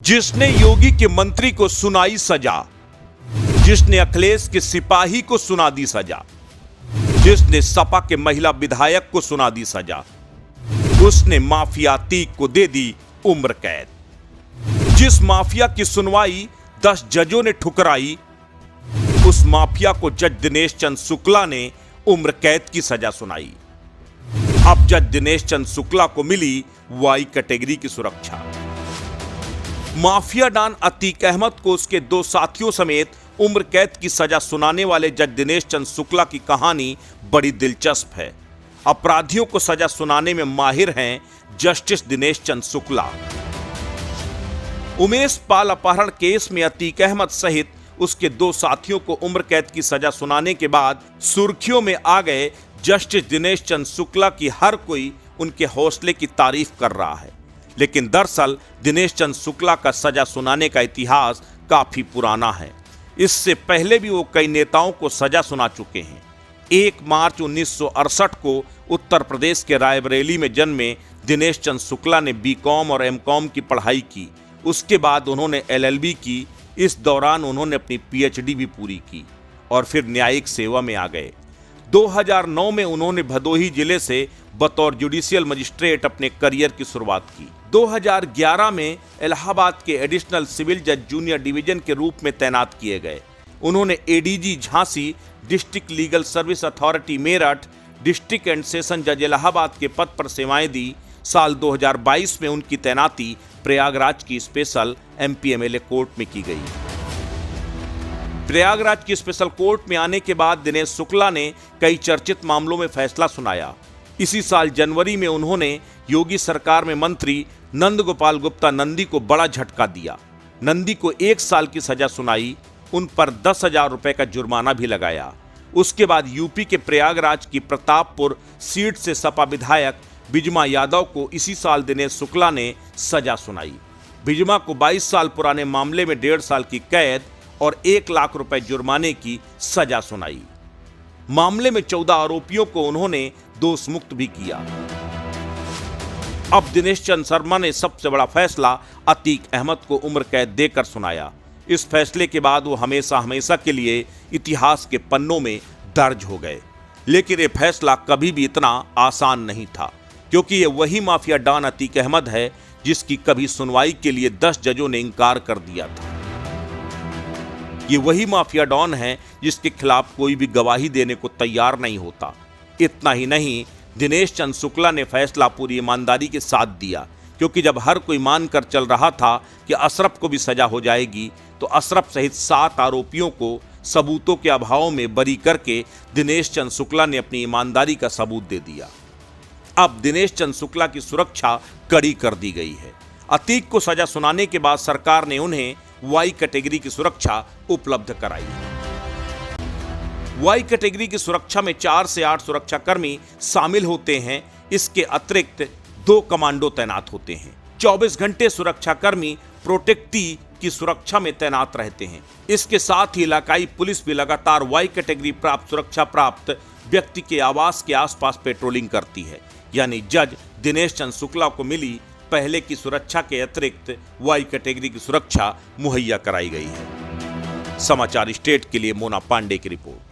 जिसने योगी के मंत्री को सुनाई सजा, जिसने अखिलेश के सिपाही को सुना दी सजा, जिसने सपा के महिला विधायक को सुना दी सजा, उसने माफिया अतीक को दे दी उम्र कैद। जिस माफिया की सुनवाई 10 जजों ने ठुकराई, उस माफिया को जज दिनेश चंद्र शुक्ला ने उम्र कैद की सजा सुनाई। अब जज दिनेश चंद्र शुक्ला को मिली वाई कैटेगरी की सुरक्षा। माफिया डॉन अतीक अहमद को उसके 2 साथियों समेत उम्र कैद की सजा सुनाने वाले जज दिनेश चंद्र शुक्ला की कहानी बड़ी दिलचस्प है। अपराधियों को सजा सुनाने में माहिर हैं जस्टिस दिनेश चंद्र शुक्ला। उमेश पाल अपहरण केस में अतीक अहमद सहित उसके 2 साथियों को उम्र कैद की सजा सुनाने के बाद सुर्खियों में आ गए जस्टिस दिनेश चंद्र शुक्ला की हर कोई उनके हौसले की तारीफ कर रहा है। लेकिन दरअसल दिनेश चंद्र शुक्ला का सजा सुनाने का इतिहास काफी पुराना है। इससे पहले भी वो कई नेताओं को सजा सुना चुके हैं। 1 मार्च 1968 को उत्तर प्रदेश के रायबरेली में जन्मे दिनेश चंद्र शुक्ला ने बीकॉम और एमकॉम की पढ़ाई की। उसके बाद उन्होंने एलएलबी की। इस दौरान उन्होंने अपनी पीएचडी भी पूरी की और फिर न्यायिक सेवा में आ गए। 2009 में उन्होंने भदोही जिले से बतौर जुडिशियल मजिस्ट्रेट अपने करियर की शुरुआत की। 2011 में इलाहाबाद के एडिशनल सिविल जज जूनियर डिवीजन के रूप में तैनात किए गए। उन्होंने ADG Jhansi, district legal service authority Meerut, district and session जज इलाहाबाद के पद पर सेवाएं दी। साल 2022 में उनकी तैनाती प्रयागराज की स्पेशल एमपीएमएलए कोर्ट में की गई। प्रयागराज की स्पेशल कोर्ट में आने के बाद दिनेश शुक्ला ने कई चर्चित मामलों में फैसला सुनाया। इसी साल जनवरी में उन्होंने योगी सरकार में मंत्री नंद गोपाल गुप्ता नंदी को बड़ा झटका दिया। नंदी को 1 साल की सजा सुनाई, उन पर 10,000 रुपए का जुर्माना भी लगाया। उसके बाद यूपी के प्रयागराज की प्रतापपुर सीट से सपा विधायक बिजमा यादव को इसी साल दिनेश शुक्ला ने सजा सुनाई। बिजमा को 22 साल पुराने मामले में 1.5 साल की कैद और 1 लाख रुपए जुर्माने की सजा सुनाई। मामले में 14 आरोपियों को उन्होंने दोष मुक्त भी किया। अब दिनेश चंद्र शर्मा ने सबसे बड़ा फैसला अतीक अहमद को उम्र कैद देकर सुनाया। इस फैसले के बाद वो हमेशा हमेशा के लिए इतिहास के पन्नों में दर्ज हो गए। लेकिन ये फैसला कभी भी इतना आसान नहीं था, क्योंकि ये वही माफिया डॉन अतीक अहमद है जिसकी कभी सुनवाई के लिए 10 जजों ने इंकार कर दिया था। ये वही माफिया डॉन है जिसके खिलाफ कोई भी गवाही देने को तैयार नहीं होता। इतना ही नहीं, दिनेश चंद्र शुक्ला ने फैसला पूरी ईमानदारी के साथ दिया, क्योंकि जब हर कोई मानकर चल रहा था कि अशरफ को भी सजा हो जाएगी, तो अशरफ सहित 7 आरोपियों को सबूतों के अभाव में बरी करके दिनेश चंद्र शुक्ला ने अपनी ईमानदारी का सबूत दे दिया। अब दिनेश चंद्र शुक्ला की सुरक्षा कड़ी कर दी गई है। अतीक को सजा सुनाने के बाद सरकार ने उन्हें वाई कैटेगरी की सुरक्षा उपलब्ध कराई है। वाई कैटेगरी की सुरक्षा में 4 से 8 सुरक्षाकर्मी शामिल होते हैं। इसके अतिरिक्त 2 कमांडो तैनात होते हैं। 24 घंटे सुरक्षाकर्मी प्रोटेक्टी की सुरक्षा में तैनात रहते हैं। इसके साथ ही इलाकाई पुलिस भी लगातार वाई कैटेगरी प्राप्त सुरक्षा प्राप्त व्यक्ति के आवास के आसपास पेट्रोलिंग करती है। यानी जज दिनेश चंद्र शुक्ला को मिली पहले की सुरक्षा के अतिरिक्त वाई कैटेगरी की सुरक्षा मुहैया कराई गई है। समाचार स्टेट के लिए मोना पांडे की रिपोर्ट।